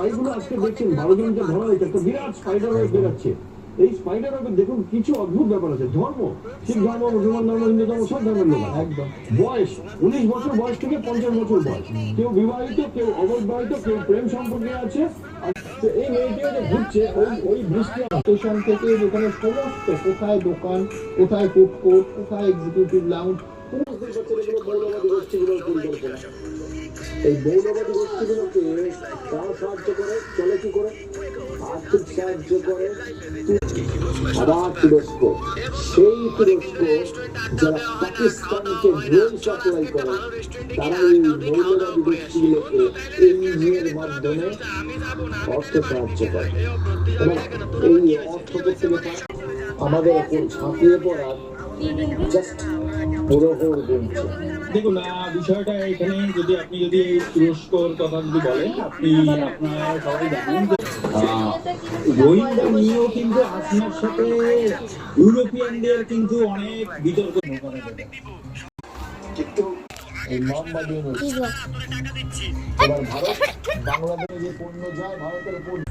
স্পাইগুলো আজকে দেখছেন 12 জনকে ধরা হয়েছে, একটা বিরাট স্পাইডার ওয়েব বেরাচ্ছে। এই স্পাইডার ওয়েবে দেখুন কিছু অদ্ভুত ব্যাপার আছে। ধর্ম, শিখ ধর্ম, মুসলমান ধর্ম, হিন্দু ধর্ম, সব ধর্মের লোক একদম। বয়স 19 বছর বয়স থেকে 50 বছর বয়স, কেউ বিবাহিত, কেউ অবিবাহিত, কেউ প্রেম সম্পর্কে আছে। তো এই মেয়েটিও যে ঘুরছে ওই বৃষ্টি স্টেশন থেকে যেখানে সমস্ত, কোথায় দোকান, কোথায় ফুড কোর্ট, কোথায় এক্সিকিউটিভ লাউঞ্জ, মৌলবাদী গোষ্ঠীগুলোর পরিকল্পনা। এই মৌলবাদী গোষ্ঠীগুলোকে কারা সাহায্য করে, চলে কি করে? আর্থিক সাহায্য করে আবার তুরস্ক। সেই তুরস্ক যারা পাকিস্তানকে ড্রোন সাপ্লাই করে, তারা এই মৌলবাদী গোষ্ঠীগুলোকে এনজিওর মাধ্যমে অর্থ সাহায্য করে এবং এই অর্থ করতে আমাদের এখন ঝাঁপিয়ে পড়ার জাস্ট পুরোহর গুনছে। দেখুন, বিষয়টা এখানে যদি আপনি এই তুরস্কর কথা যদি বলেন, আপনারা সবাই জানেন যে রোহিঙ্গা নিয়েও কিন্তু আসনার সাথে ইউরোপিয়ানদের কিন্তু অনেক বিতর্ক কিন্তু এই মোহাম্মদ এবার ভারত বাংলাদেশে যে পণ্য যায়, ভারতের পণ্য